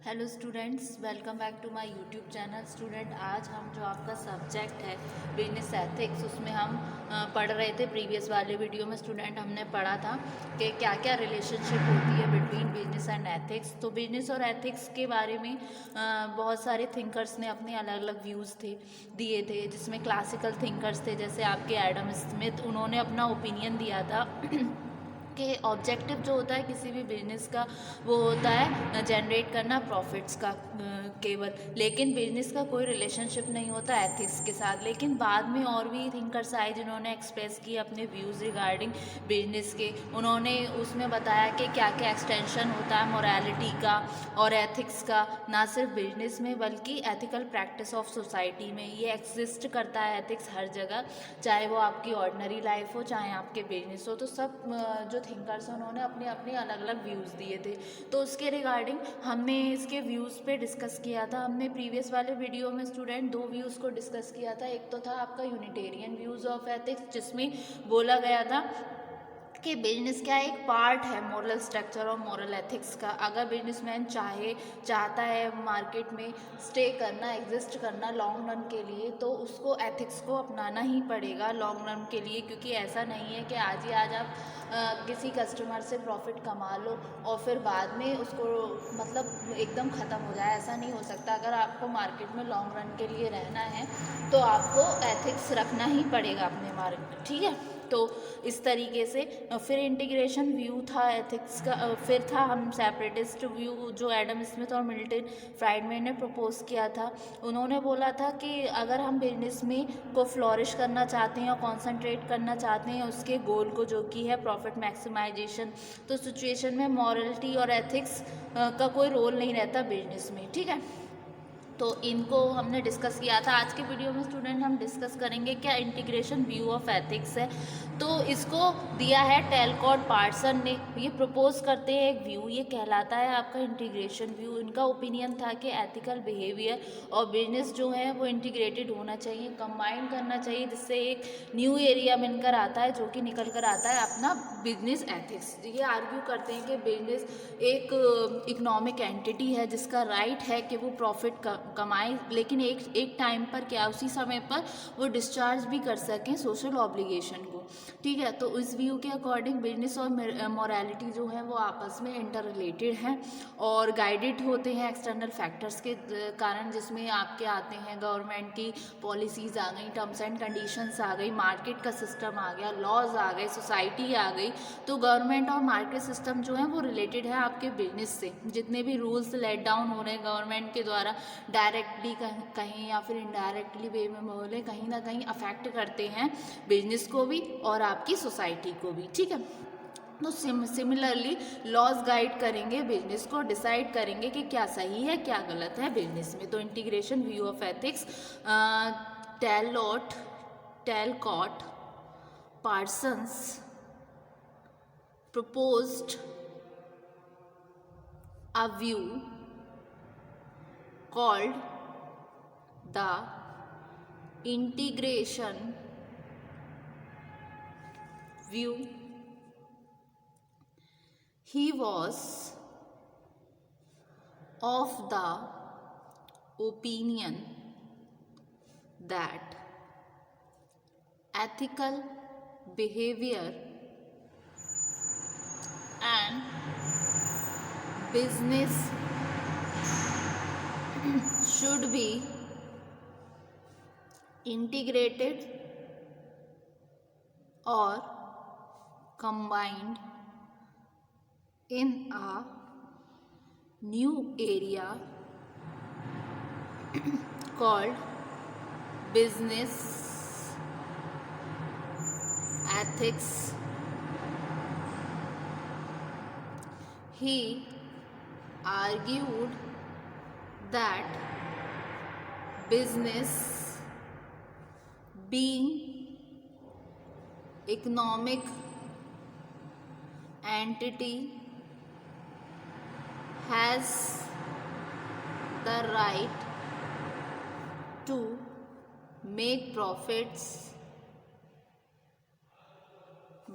Hello students, welcome back to my YouTube channel. Student, आज हम जो आपका सब्जेक्ट है बिजनेस एथिक्स, उसमें हम पढ़ रहे थे। प्रीवियस वाले वीडियो में स्टूडेंट हमने पढ़ा था कि क्या क्या रिलेशनशिप होती है बिटवीन बिजनेस एंड एथिक्स। तो बिजनेस और एथिक्स के बारे में बहुत सारे थिंकर्स ने अपने अलग अलग व्यूज़ दिए थे, जिसमें क्लासिकल थिंकर्स थे जैसे आपके एडम स्मिथ। उन्होंने अपना ओपिनियन दिया था कि ऑब्जेक्टिव जो होता है किसी भी बिजनेस का, वो होता है जनरेट करना प्रॉफिट्स का केवल, लेकिन बिजनेस का कोई रिलेशनशिप नहीं होता एथिक्स के साथ। लेकिन बाद में और भी थिंकर्स आए जिन्होंने एक्सप्रेस किए अपने व्यूज़ रिगार्डिंग बिजनेस के। उन्होंने उसमें बताया कि क्या क्या एक्सटेंशन होता है मोरालिटी का और एथिक्स का, ना सिर्फ बिजनेस में बल्कि एथिकल प्रैक्टिस ऑफ सोसाइटी में। ये एग्जिस्ट करता है एथिक्स हर जगह, चाहे वो आपकी ऑर्डिनरी लाइफ हो चाहे आपके बिजनेस हो। तो सब जो थिंकर्स हैं उन्होंने अपने अपने अलग अलग व्यूज़ दिए थे। तो उसके रिगार्डिंग हमने इसके व्यूज़ पे डिस्कस किया था। हमने प्रीवियस वाले वीडियो में स्टूडेंट दो व्यूज़ को डिस्कस किया था। एक तो था आपका यूनिटेरियन व्यूज़ ऑफ एथिक्स, जिसमें बोला गया था कि बिजनेस क्या एक पार्ट है मोरल स्ट्रक्चर और मोरल एथिक्स का। अगर बिजनेसमैन चाहता है मार्केट में स्टे करना, एग्जिस्ट करना लॉन्ग रन के लिए, तो उसको एथिक्स को अपनाना ही पड़ेगा लॉन्ग रन के लिए। क्योंकि ऐसा नहीं है कि आज ही आज आप किसी कस्टमर से प्रॉफिट कमा लो और फिर बाद में उसको मतलब एकदम ख़त्म हो जाए, ऐसा नहीं हो सकता। अगर आपको मार्केट में लॉन्ग रन के लिए रहना है तो आपको एथिक्स रखना ही पड़ेगा अपने मार्केट, ठीक है। तो इस तरीके से फिर इंटीग्रेशन व्यू था एथिक्स का। फिर था हम सेपरेटिस्ट व्यू जो एडम स्मिथ और मिल्टन फ्राइडमैन ने प्रपोज किया था। उन्होंने बोला था कि अगर हम बिजनेस में को फ्लोरिश करना चाहते हैं और कॉन्सेंट्रेट करना चाहते हैं उसके गोल को, जो कि है प्रॉफिट मैक्सिमाइजेशन, तो सिचुएशन में मॉरलिटी और एथिक्स का कोई रोल नहीं रहता बिजनेस में, ठीक है। तो इनको हमने डिस्कस किया था। आज के वीडियो में स्टूडेंट हम डिस्कस करेंगे क्या इंटीग्रेशन व्यू ऑफ एथिक्स है। तो इसको दिया है टेलकॉट पार्सन ने। ये प्रपोज करते हैं एक व्यू, ये कहलाता है आपका इंटीग्रेशन व्यू। इनका ओपिनियन था कि एथिकल बिहेवियर और बिजनेस जो है वो इंटीग्रेटेड होना चाहिए, कंबाइन करना चाहिए, जिससे एक न्यू एरिया बनकर आता है जो कि निकल कर आता है अपना बिजनेस एथिक्स। ये आर्ग्यू करते हैं कि बिजनेस एक इकोनॉमिक एंटिटी है जिसका राइट है कि वो प्रॉफिट कमाए, लेकिन एक टाइम पर क्या उसी समय पर वो डिस्चार्ज भी कर सकें सोशल ऑब्लिगेशन को, ठीक है। तो इस व्यू के अकॉर्डिंग बिजनेस और मोरालिटी जो है वो आपस में इंटर रिलेटेड हैं और गाइडेड होते हैं एक्सटर्नल फैक्टर्स के कारण, जिसमें आपके आते हैं गवर्नमेंट की पॉलिसीज़ आ गई, टर्म्स एंड कंडीशंस आ गई, मार्केट का सिस्टम आ गया, लॉज आ गए, सोसाइटी आ गई। तो गवर्नमेंट और मार्केट सिस्टम जो है वो रिलेटेड है आपके बिजनेस से। जितने भी रूल्स लेट डाउन हो रहे हैं गवर्नमेंट के द्वारा, डायरेक्टली कहीं या फिर इनडायरेक्टली वे में बोले, कहीं ना कहीं अफेक्ट करते हैं बिजनेस को भी और आपकी सोसाइटी को भी, ठीक है। तो सिमिलरली लॉज गाइड करेंगे बिजनेस को, डिसाइड करेंगे कि क्या सही है क्या गलत है बिजनेस में। तो integration view of ethics, टेलकॉट Parsons proposed a view called the integration view. He was of the opinion that ethical behavior and business should be integrated or combined in a new area called business ethics. He argued that business, being economic entity, has the right to make profits,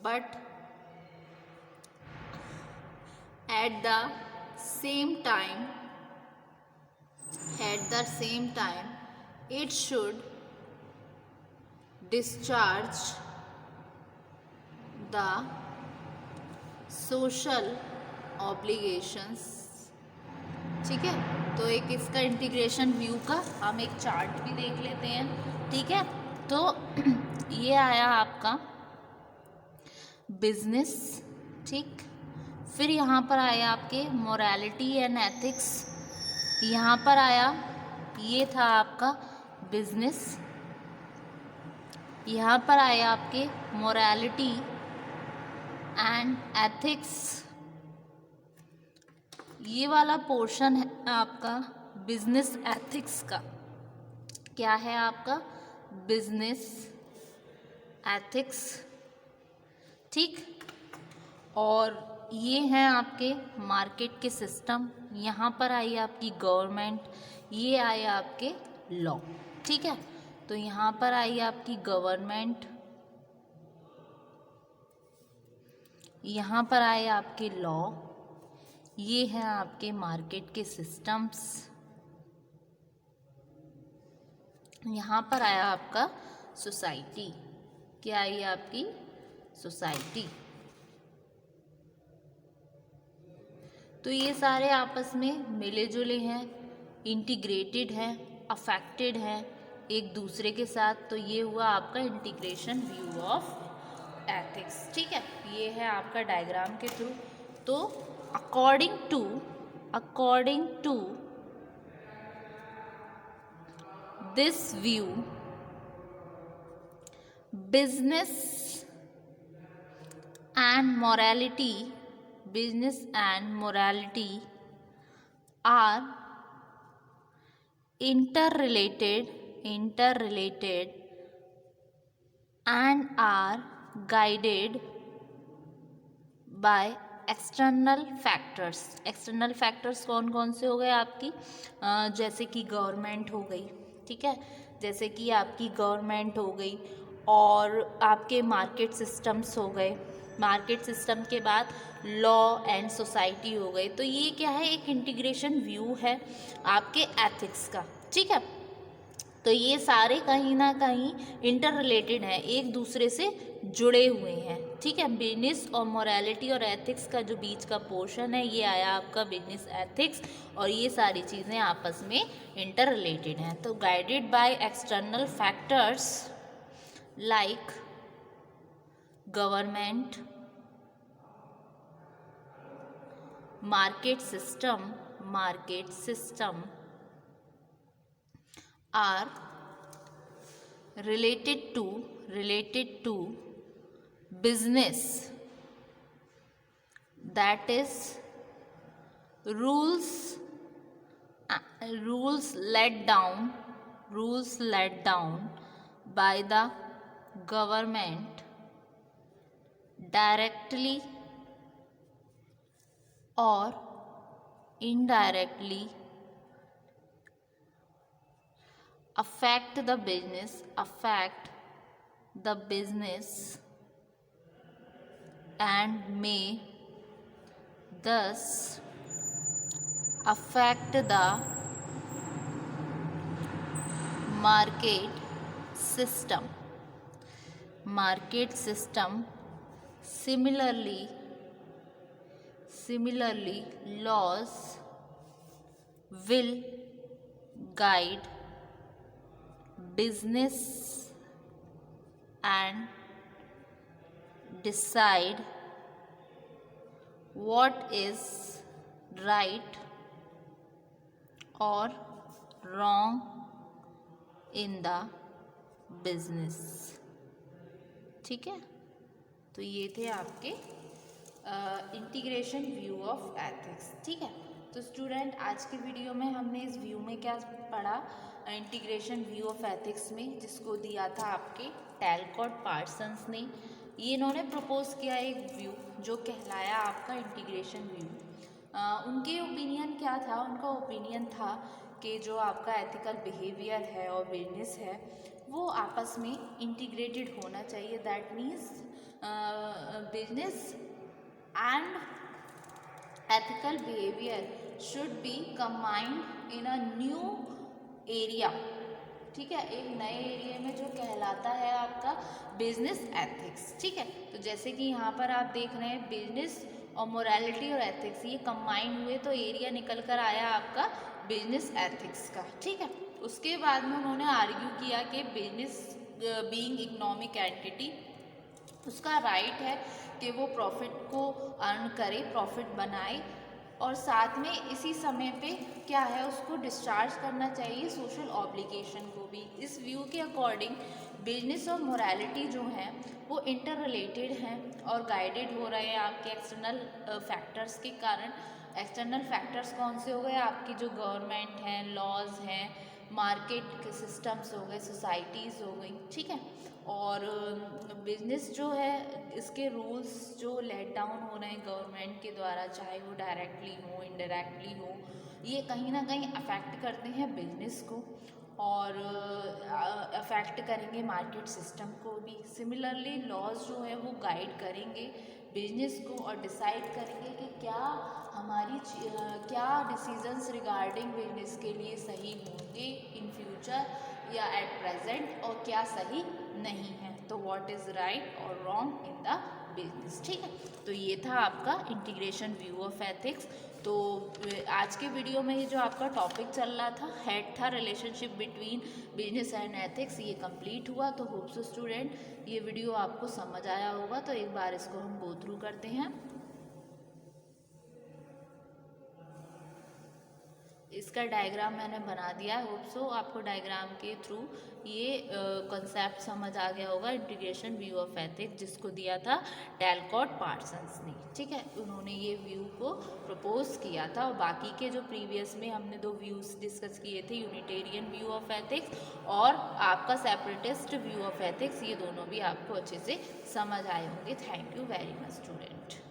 but at the same time At the same time, it should discharge the social obligations। ठीक है, तो एक इसका integration view का हम एक chart भी देख लेते हैं। ठीक है, तो ये आया आपका बिजनेस। ठीक, फिर यहाँ पर आया आपके मोरालिटी एंड एथिक्स। यहाँ पर आया, ये था आपका बिजनेस। यहाँ पर आया आपके मोरालिटी एंड एथिक्स। ये वाला पोर्शन है आपका बिजनेस एथिक्स का। क्या है आपका बिजनेस एथिक्स। ठीक, और ये हैं आपके मार्केट के सिस्टम। यहाँ पर आई आपकी गवर्नमेंट, ये आए आपके लॉ। ठीक है, तो यहाँ पर आई आपकी गवर्नमेंट, यहाँ पर आए आपके लॉ, ये हैं आपके मार्केट के सिस्टम्स। यहाँ पर आया आपका सोसाइटी। क्या आई आपकी सोसाइटी। तो ये सारे आपस में मिले जुले हैं, इंटीग्रेटेड हैं, अफेक्टेड हैं एक दूसरे के साथ। तो ये हुआ आपका इंटीग्रेशन व्यू ऑफ एथिक्स। ठीक है, ये है आपका डायग्राम के थ्रू। तो according to this view, business and morality are interrelated and are guided by external factors कौन कौन से हो गए आपकी, जैसे कि गवर्नमेंट हो गई। ठीक है, जैसे कि आपकी गवर्नमेंट हो गई और आपके मार्केट सिस्टम्स हो गए। मार्केट सिस्टम के बाद लॉ एंड सोसाइटी हो गई। तो ये क्या है, एक इंटीग्रेशन व्यू है आपके एथिक्स का। ठीक है, तो ये सारे कहीं ना कहीं इंटर रिलेटेड हैं, एक दूसरे से जुड़े हुए हैं। ठीक है, बिजनेस और मोरालिटी और एथिक्स का जो बीच का पोर्शन है, ये आया आपका बिजनेस एथिक्स, और ये सारी चीज़ें आपस में इंटर रिलेटेड हैं। तो guided by external factors like government, market system are related to business, that is rules laid down by the government directly or indirectly affect the business and may thus affect the market system. Similarly, laws will guide business and decide what is right or wrong in the business। ठीक है, तो ये थे आपके integration view of ethics. ठीक है, तो student आज के वीडियो में हमने इस व्यू में क्या पढ़ा, इंटीग्रेशन व्यू ऑफ एथिक्स में, जिसको दिया था आपके टैलकॉट पार्सन्स ने। ये इन्होंने प्रपोज किया एक व्यू जो कहलाया आपका इंटीग्रेशन व्यू। उनके ओपिनियन क्या था, उनका ओपिनियन था कि जो आपका एथिकल बिहेवियर है और बिजनेस है वो आपस में इंटीग्रेटेड होना चाहिए। That means business and ethical behaviour should be combined in a new area, ठीक है, एक नए एरिया में जो कहलाता है आपका बिजनेस एथिक्स, ठीक है। तो जैसे कि यहाँ पर आप देख रहे हैं बिजनेस और मोरालिटी और एथिक्स ये कंबाइन हुए तो एरिया निकल कर आया आपका बिजनेस एथिक्स का, ठीक है। उसके बाद में उन्होंने आर्ग्यू किया कि बिजनेस बीइंग इकोनॉमिक एंटिटी, उसका राइट है कि वो प्रॉफिट को अर्न करे, प्रॉफिट बनाए, और साथ में इसी समय पे क्या है उसको डिस्चार्ज करना चाहिए सोशल ऑब्लिगेशन को भी। इस व्यू के अकॉर्डिंग बिजनेस और मोरालिटी जो हैं वो इंटर रिलेटेड हैं और गाइडेड हो रहे हैं आपके एक्सटर्नल फैक्टर्स के कारण। एक्सटर्नल फैक्टर्स कौन से हो गए, आपकी जो गवर्नमेंट हैं, लॉज हैं, मार्केट के सिस्टम्स हो गए, सोसाइटीज़ हो गई, ठीक है। और बिजनेस जो है इसके रूल्स जो लेट डाउन हो रहे हैं गवर्नमेंट के द्वारा, चाहे वो डायरेक्टली हो इनडायरेक्टली हो, ये कहीं ना कहीं अफेक्ट करते हैं बिजनेस को और अफेक्ट करेंगे मार्केट सिस्टम को भी। सिमिलरली लॉज जो है वो गाइड करेंगे बिजनेस को और डिसाइड करेंगे कि क्या हमारी क्या डिसीजंस रिगार्डिंग बिजनेस के लिए सही होंगे इन फ्यूचर या एट प्रेजेंट, और क्या सही नहीं है। तो व्हाट इज़ राइट और रॉन्ग इन द बिजनेस, ठीक है। तो ये था आपका इंटीग्रेशन व्यू ऑफ एथिक्स। तो आज के वीडियो में ये जो आपका टॉपिक चल रहा था, हेड था relationship between business and ethics, ये कंप्लीट हुआ। तो होप सो स्टूडेंट ये वीडियो आपको समझ आया होगा। तो एक बार इसको हम गो थ्रू करते हैं। इसका डायग्राम मैंने बना दिया है, होप सो आपको डायग्राम के थ्रू ये कॉन्सेप्ट समझ आ गया होगा। इंटीग्रेशन व्यू ऑफ एथिक्स जिसको दिया था टैलकॉट पार्सन्स ने, ठीक है, उन्होंने ये व्यू को प्रपोज किया था। और बाकी के जो प्रीवियस में हमने दो व्यूज़ डिस्कस किए थे, यूनिटेरियन व्यू ऑफ एथिक्स और आपका सेपरेटिस्ट व्यू ऑफ एथिक्स, ये दोनों भी आपको अच्छे से समझ आए होंगे। Thank you very much student.